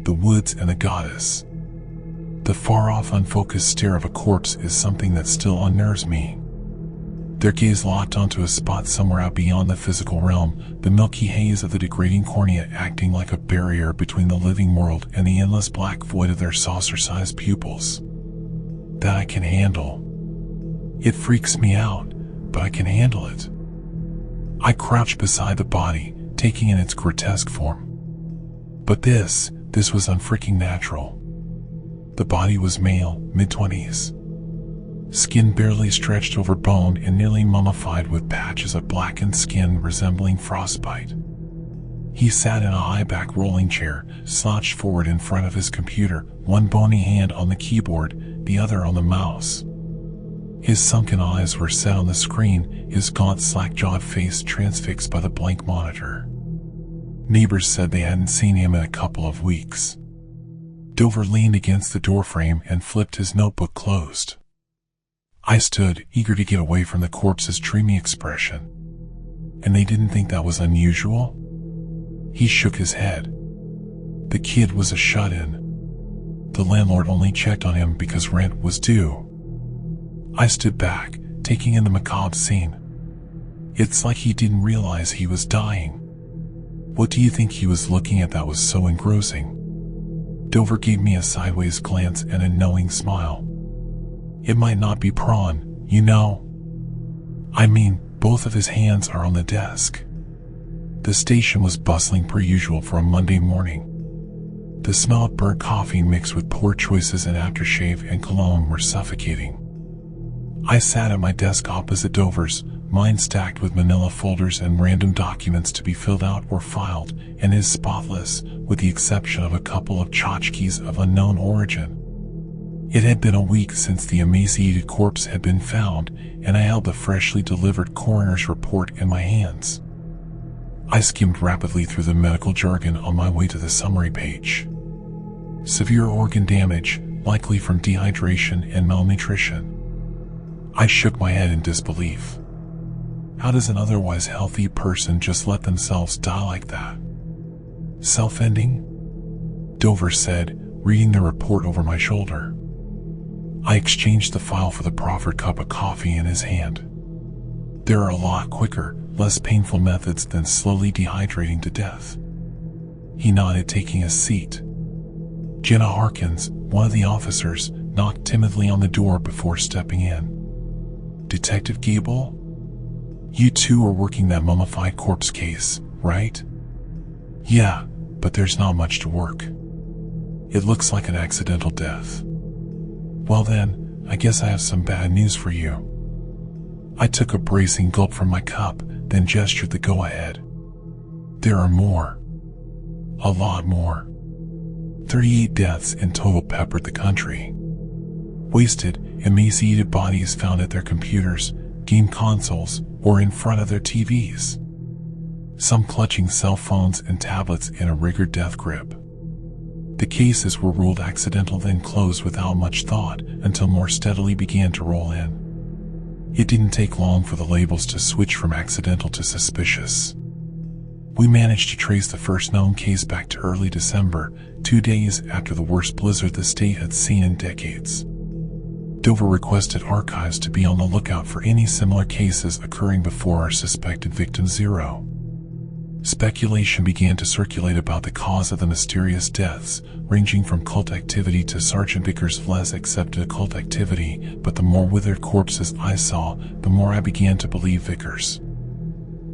the woods, and the goddess. The far-off, unfocused stare of a corpse is something that still unnerves me. Their gaze locked onto a spot somewhere out beyond the physical realm, the milky haze of the degrading cornea acting like a barrier between the living world and the endless black void of their saucer-sized pupils. That I can handle. It freaks me out, but I can handle it. I crouch beside the body, taking in its grotesque form. But this was unfreaking natural. The body was male, mid-20s. Skin barely stretched over bone and nearly mummified with patches of blackened skin resembling frostbite. He sat in a high-back rolling chair, slouched forward in front of his computer, one bony hand on the keyboard, the other on the mouse. His sunken eyes were set on the screen, his gaunt, slack-jawed face transfixed by the blank monitor. Neighbors said they hadn't seen him in a couple of weeks. Dover leaned against the doorframe and flipped his notebook closed. I stood, eager to get away from the corpse's dreamy expression. And they didn't think that was unusual? He shook his head. The kid was a shut-in. The landlord only checked on him because rent was due. I stood back, taking in the macabre scene. It's like he didn't realize he was dying. What do you think he was looking at that was so engrossing? Dover gave me a sideways glance and a knowing smile. It might not be prawn, you know. I mean, both of his hands are on the desk. The station was bustling per usual for a Monday morning. The smell of burnt coffee mixed with poor choices in aftershave and cologne were suffocating. I sat at my desk opposite Dover's, mine stacked with manila folders and random documents to be filled out or filed, and his spotless, with the exception of a couple of tchotchkes of unknown origin. It had been a week since the emaciated corpse had been found, and I held the freshly delivered coroner's report in my hands. I skimmed rapidly through the medical jargon on my way to the summary page. Severe organ damage, likely from dehydration and malnutrition. I shook my head in disbelief. How does an otherwise healthy person just let themselves die like that? Self-ending? Dover said, reading the report over my shoulder. I exchanged the file for the proffered cup of coffee in his hand. There are a lot quicker, less painful methods than slowly dehydrating to death. He nodded, taking a seat. Jenna Harkins, one of the officers, knocked timidly on the door before stepping in. Detective Gable? You two are working that mummified corpse case, right? Yeah, but there's not much to work. It looks like an accidental death. Well then, I guess I have some bad news for you. I took a bracing gulp from my cup, then gestured the go-ahead. There are more. A lot more. 38 deaths in total peppered the country. Wasted, emaciated bodies found at their computers, game consoles, or in front of their TVs. Some clutching cell phones and tablets in a rigged death grip. The cases were ruled accidental, then closed without much thought until more steadily began to roll in. It didn't take long for the labels to switch from accidental to suspicious. We managed to trace the first known case back to early December, 2 days after the worst blizzard the state had seen in decades. Dover requested archives to be on the lookout for any similar cases occurring before our suspected victim zero. Speculation began to circulate about the cause of the mysterious deaths, ranging from cult activity to Sergeant Vickers' less accepted occult activity, but the more withered corpses I saw, the more I began to believe Vickers.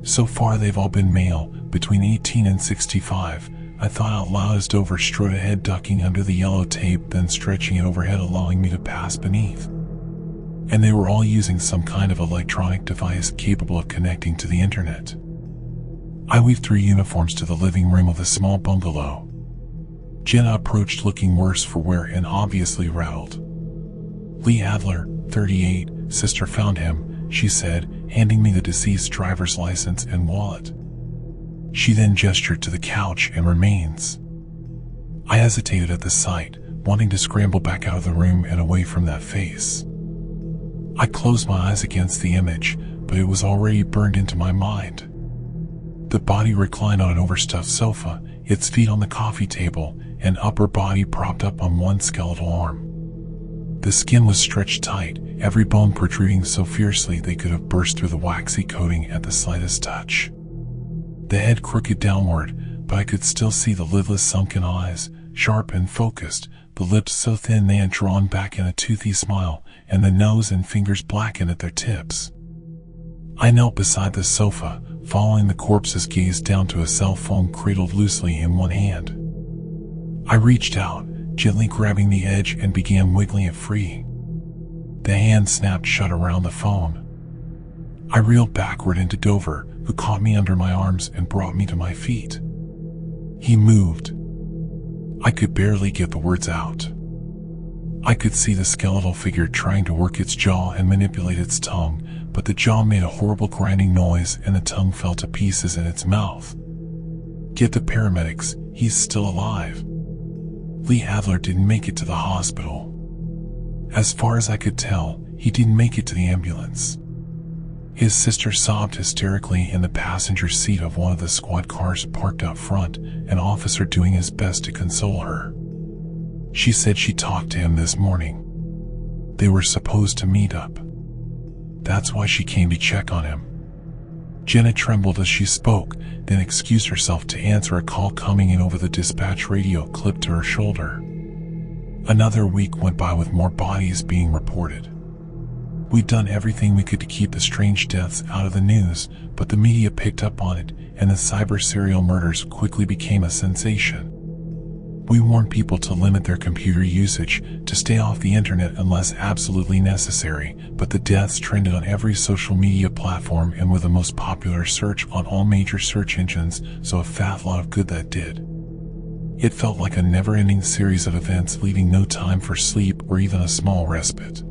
So far they've all been male, between 18 and 65, I thought out loud as Dover strode ahead, ducking under the yellow tape, then stretching it overhead, allowing me to pass beneath. And they were all using some kind of electronic device capable of connecting to the internet. I weaved through uniforms to the living room of the small bungalow. Jenna approached, looking worse for wear and obviously rattled. Lee Adler, 38, sister found him, she said, handing me the deceased driver's license and wallet. She then gestured to the couch and remains. I hesitated at the sight, wanting to scramble back out of the room and away from that face. I closed my eyes against the image, but it was already burned into my mind. The body reclined on an overstuffed sofa, its feet on the coffee table and upper body propped up on one skeletal arm. The skin was stretched tight, every bone protruding so fiercely they could have burst through the waxy coating at the slightest touch. The head crooked downward, but I could still see the lidless sunken eyes, sharp and focused, the lips so thin they had drawn back in a toothy smile, and the nose and fingers blackened at their tips. I knelt beside the sofa, following the corpse's gaze down to a cell phone cradled loosely in one hand. I reached out, gently grabbing the edge and began wiggling it free. The hand snapped shut around the phone. I reeled backward into Dover, who caught me under my arms and brought me to my feet. He moved. I could barely get the words out. I could see the skeletal figure trying to work its jaw and manipulate its tongue, but the jaw made a horrible grinding noise and the tongue fell to pieces in its mouth. Get the paramedics, he's still alive. Lee Adler didn't make it to the hospital. As far as I could tell, he didn't make it to the ambulance. His sister sobbed hysterically in the passenger seat of one of the squad cars parked out front, an officer doing his best to console her. She said she talked to him this morning. They were supposed to meet up. That's why she came to check on him. Jenna trembled as she spoke, then excused herself to answer a call coming in over the dispatch radio clipped to her shoulder. Another week went by with more bodies being reported. We'd done everything we could to keep the strange deaths out of the news, but the media picked up on it, and the cyber serial murders quickly became a sensation. We warned people to limit their computer usage, to stay off the internet unless absolutely necessary, but the deaths trended on every social media platform and were the most popular search on all major search engines, so a fat lot of good that did. It felt like a never-ending series of events, leaving no time for sleep or even a small respite.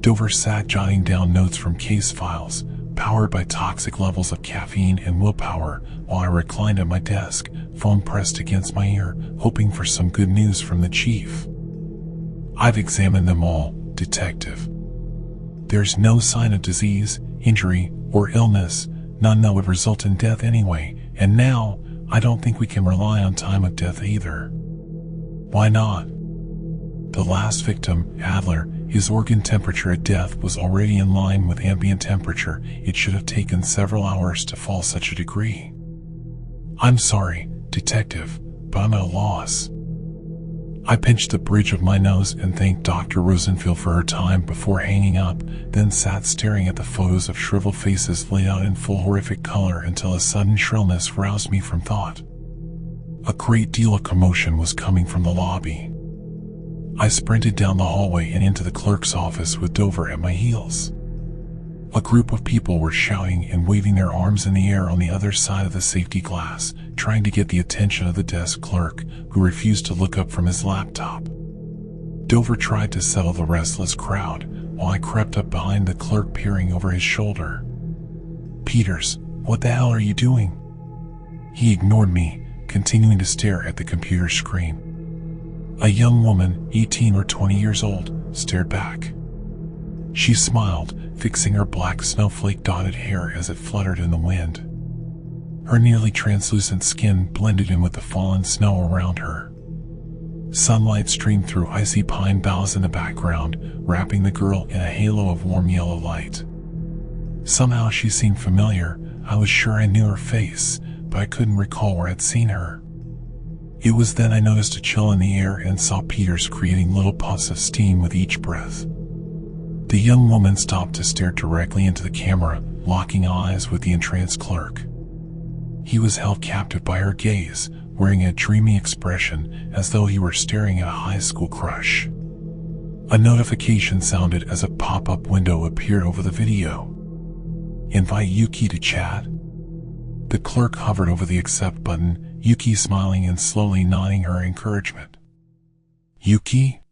Dover sat jotting down notes from case files, powered by toxic levels of caffeine and willpower, while I reclined at my desk, phone pressed against my ear, hoping for some good news from the chief. I've examined them all, Detective. There's no sign of disease, injury, or illness, none that would result in death anyway, and now, I don't think we can rely on time of death either. Why not? The last victim, Adler, his organ temperature at death was already in line with ambient temperature. It should have taken several hours to fall such a degree. I'm sorry, Detective, but I'm at a loss. I pinched the bridge of my nose and thanked Dr. Rosenfield for her time before hanging up, then sat staring at the photos of shriveled faces laid out in full horrific color until a sudden shrillness roused me from thought. A great deal of commotion was coming from the lobby. I sprinted down the hallway and into the clerk's office with Dover at my heels. A group of people were shouting and waving their arms in the air on the other side of the safety glass, trying to get the attention of the desk clerk, who refused to look up from his laptop. Dover tried to settle the restless crowd, while I crept up behind the clerk peering over his shoulder. Peters, what the hell are you doing? He ignored me, continuing to stare at the computer screen. A young woman, 18 or 20 years old, stared back. She smiled, fixing her black snowflake-dotted hair as it fluttered in the wind. Her nearly translucent skin blended in with the fallen snow around her. Sunlight streamed through icy pine boughs in the background, wrapping the girl in a halo of warm yellow light. Somehow she seemed familiar. I was sure I knew her face, but I couldn't recall where I'd seen her. It was then I noticed a chill in the air and saw Peters creating little puffs of steam with each breath. The young woman stopped to stare directly into the camera, locking eyes with the entranced clerk. He was held captive by her gaze, wearing a dreamy expression as though he were staring at a high school crush. A notification sounded as a pop-up window appeared over the video. Invite Yuki to chat? The clerk hovered over the accept button, Yuki smiling and slowly nodding her encouragement. Yuki?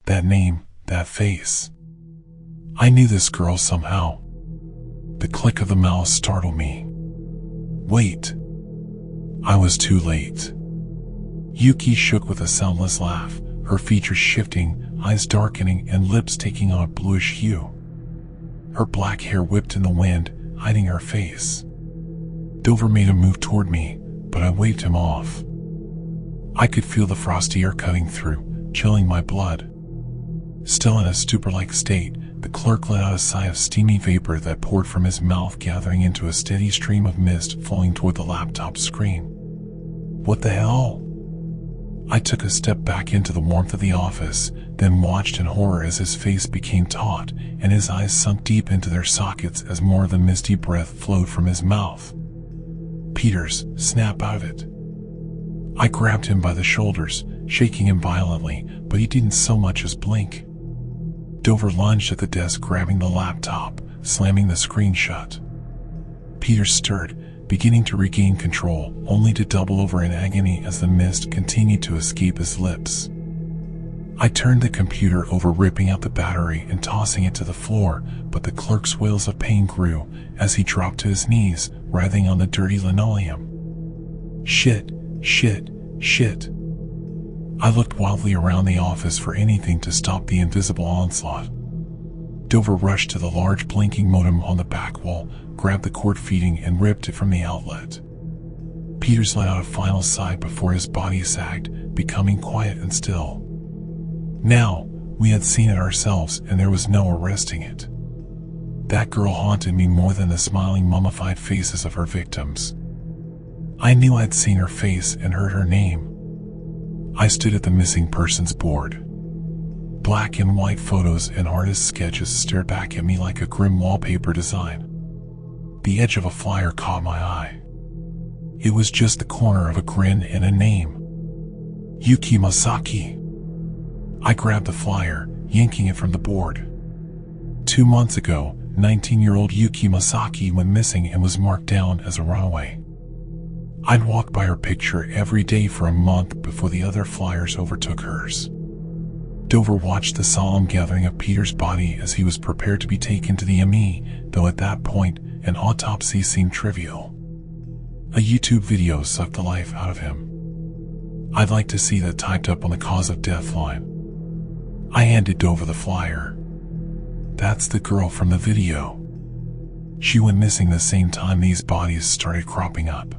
That name, that face. I knew this girl somehow. The click of the mouse startled me. Wait. I was too late. Yuki shook with a soundless laugh, her features shifting, eyes darkening and lips taking on a bluish hue. Her black hair whipped in the wind, hiding her face. Dover made a move toward me, but I waved him off. I could feel the frosty air cutting through, chilling my blood. Still in a stupor-like state, the clerk let out a sigh of steamy vapor that poured from his mouth, gathering into a steady stream of mist flowing toward the laptop screen. What the hell? I took a step back into the warmth of the office, then watched in horror as his face became taut and his eyes sunk deep into their sockets as more of the misty breath flowed from his mouth. Peters, snap out of it. I grabbed him by the shoulders, shaking him violently, but he didn't so much as blink. Dover lunged at the desk, grabbing the laptop, slamming the screen shut. Peters stirred, beginning to regain control, only to double over in agony as the mist continued to escape his lips. I turned the computer over, ripping out the battery and tossing it to the floor, but the clerk's wails of pain grew as he dropped to his knees, writhing on the dirty linoleum. Shit, shit, shit. I looked wildly around the office for anything to stop the invisible onslaught. Dover rushed to the large blinking modem on the back wall, grabbed the cord feeding and ripped it from the outlet. Peters let out a final sigh before his body sagged, becoming quiet and still. Now, we had seen it ourselves and there was no arresting it. That girl haunted me more than the smiling mummified faces of her victims. I knew I'd seen her face and heard her name. I stood at the missing persons board. Black and white photos and artist sketches stared back at me like a grim wallpaper design. The edge of a flyer caught my eye. It was just the corner of a grin and a name. Yuki Masaki. I grabbed the flyer, yanking it from the board. 2 months ago, 19-year-old Yuki Masaki went missing and was marked down as a runaway. I'd walked by her picture every day for a month before the other flyers overtook hers. Dover watched the solemn gathering of Peter's body as he was prepared to be taken to the ME, though at that point, an autopsy seemed trivial. A YouTube video sucked the life out of him. I'd like to see that typed up on the cause of death line. I handed Dover the flyer. That's the girl from the video. She went missing the same time these bodies started cropping up.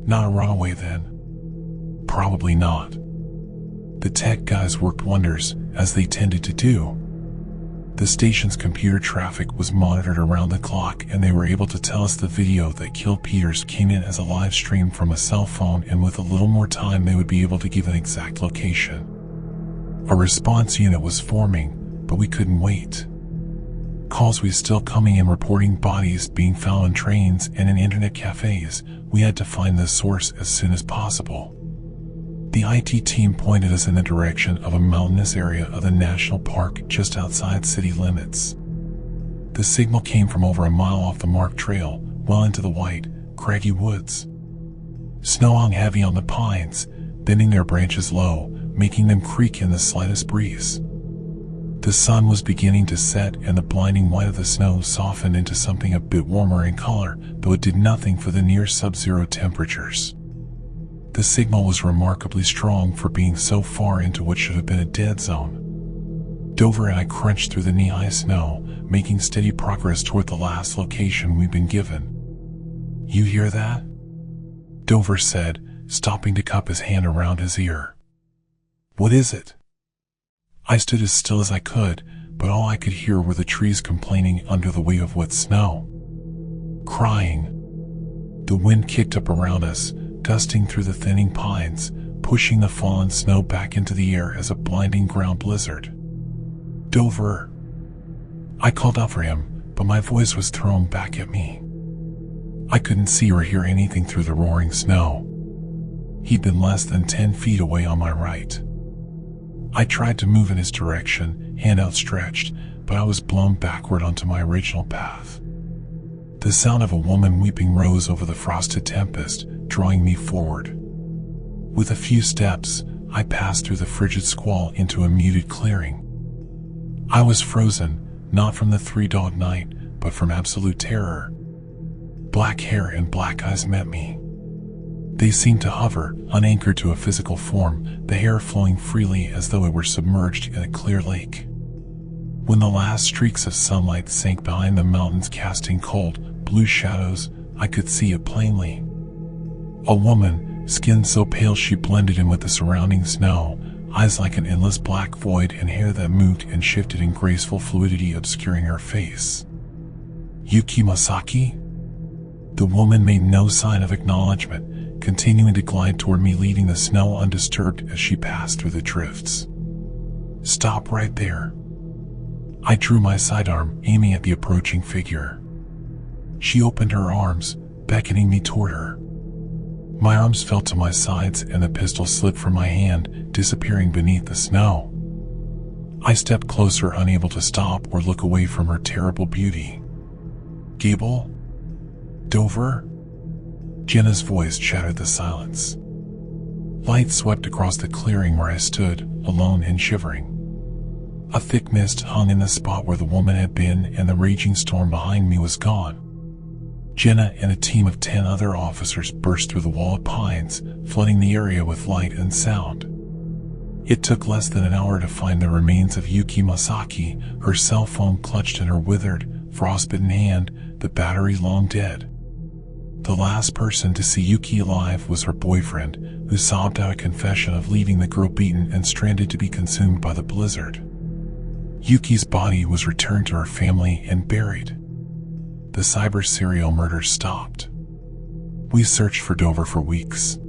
Not a runaway then? Probably not. The tech guys worked wonders, as they tended to do. The station's computer traffic was monitored around the clock and they were able to tell us the video that killed Peters came in as a live stream from a cell phone, and with a little more time they would be able to give an exact location. A response unit was forming, but we couldn't wait. Calls were still coming in reporting bodies being found on trains and in internet cafes. We had to find the source as soon as possible. The IT team pointed us in the direction of a mountainous area of the national park just outside city limits. The signal came from over a mile off the marked trail, well into the white, craggy woods. Snow hung heavy on the pines, bending their branches low, making them creak in the slightest breeze. The sun was beginning to set and the blinding white of the snow softened into something a bit warmer in color, though it did nothing for the near sub-zero temperatures. The signal was remarkably strong for being so far into what should have been a dead zone. Dover and I crunched through the knee-high snow, making steady progress toward the last location we'd been given. "You hear that?" Dover said, stopping to cup his hand around his ear. "What is it?" I stood as still as I could, but all I could hear were the trees complaining under the weight of wet snow. Crying. The wind kicked up around us, gusting through the thinning pines, pushing the fallen snow back into the air as a blinding ground blizzard. "Dover!" I called out for him, but my voice was thrown back at me. I couldn't see or hear anything through the roaring snow. He'd been less than 10 feet away on my right. I tried to move in his direction, hand outstretched, but I was blown backward onto my original path. The sound of a woman weeping rose over the frosted tempest, drawing me forward. With a few steps, I passed through the frigid squall into a muted clearing. I was frozen, not from the three-dog night, but from absolute terror. Black hair and black eyes met me. They seemed to hover, unanchored to a physical form, the hair flowing freely as though it were submerged in a clear lake. When the last streaks of sunlight sank behind the mountains casting cold, blue shadows, I could see it plainly. A woman, skin so pale she blended in with the surrounding snow, eyes like an endless black void, and hair that moved and shifted in graceful fluidity obscuring her face. Yuki Masaki? The woman made no sign of acknowledgement, continuing to glide toward me, leading the snow undisturbed as she passed through the drifts. Stop right there. I drew my sidearm, aiming at the approaching figure. She opened her arms, beckoning me toward her. My arms fell to my sides and the pistol slipped from my hand, disappearing beneath the snow. I stepped closer, unable to stop or look away from her terrible beauty. Gable? Dover? Jenna's voice shattered the silence. Light swept across the clearing where I stood, alone and shivering. A thick mist hung in the spot where the woman had been, and the raging storm behind me was gone. Jenna and a team of 10 other officers burst through the wall of pines, flooding the area with light and sound. It took less than an hour to find the remains of Yuki Masaki, her cell phone clutched in her withered, frostbitten hand, the battery long dead. The last person to see Yuki alive was her boyfriend, who sobbed out a confession of leaving the girl beaten and stranded to be consumed by the blizzard. Yuki's body was returned to her family and buried. The cyber serial murder stopped. We searched for Dover for weeks.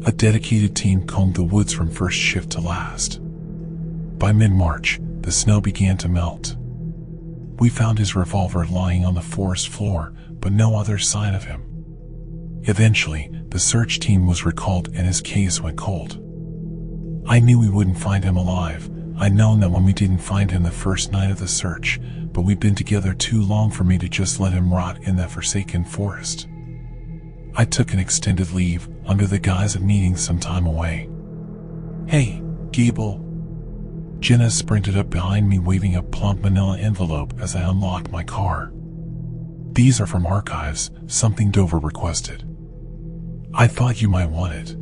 A dedicated team combed the woods from first shift to last. By mid-March, the snow began to melt. We found his revolver lying on the forest floor, but no other sign of him. Eventually, the search team was recalled and his case went cold. I knew we wouldn't find him alive. I'd known that when we didn't find him the first night of the search, but we'd been together too long for me to just let him rot in that forsaken forest. I took an extended leave, under the guise of needing some time away. Hey, Gable. Jenna sprinted up behind me, waving a plump manila envelope as I unlocked my car. These are from Archives, something Dover requested. I thought you might want it.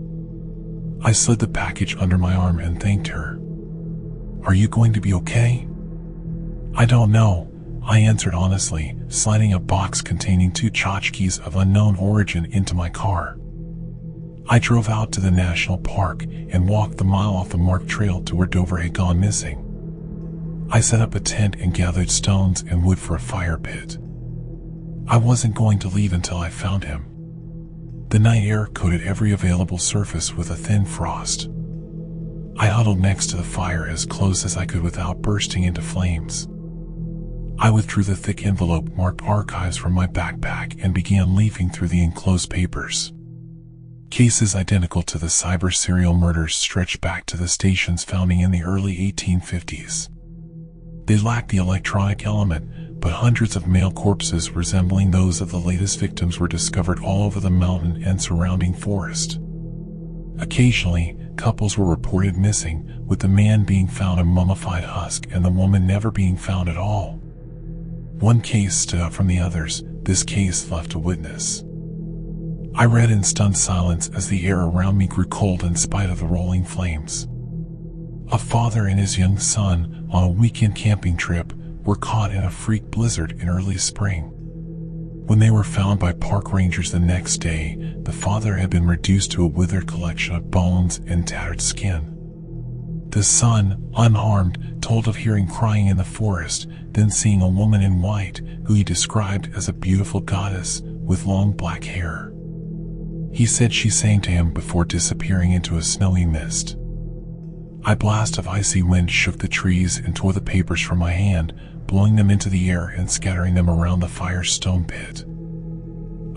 I slid the package under my arm and thanked her. Are you going to be okay? I don't know, I answered honestly, sliding a box containing 2 tchotchkes of unknown origin into my car. I drove out to the national park and walked the mile off the marked trail to where Dover had gone missing. I set up a tent and gathered stones and wood for a fire pit. I wasn't going to leave until I found him. The night air coated every available surface with a thin frost. I huddled next to the fire as close as I could without bursting into flames. I withdrew the thick envelope marked Archives from my backpack and began leafing through the enclosed papers. Cases identical to the cyber serial murders stretched back to the station's founding in the early 1850s. They lacked the electronic element, but hundreds of male corpses resembling those of the latest victims were discovered all over the mountain and surrounding forest. Occasionally, couples were reported missing, with the man being found a mummified husk and the woman never being found at all. One case stood out from the others. This case left a witness. I read in stunned silence as the air around me grew cold in spite of the rolling flames. A father and his young son, on a weekend camping trip, were caught in a freak blizzard in early spring. When they were found by park rangers the next day, the father had been reduced to a withered collection of bones and tattered skin. The son, unharmed, told of hearing crying in the forest, then seeing a woman in white, who he described as a beautiful goddess with long black hair. He said she sang to him before disappearing into a snowy mist. A blast of icy wind shook the trees and tore the papers from my hand, blowing them into the air and scattering them around the fire's stone pit.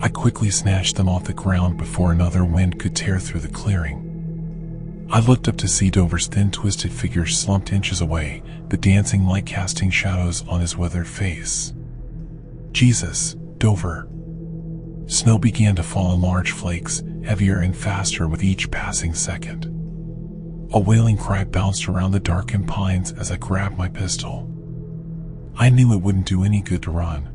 I quickly snatched them off the ground before another wind could tear through the clearing. I looked up to see Dover's thin, twisted figure slumped inches away, the dancing light casting shadows on his weathered face. Jesus, Dover. Snow began to fall in large flakes, heavier and faster with each passing second. A wailing cry bounced around the darkened pines as I grabbed my pistol. I knew it wouldn't do any good to run.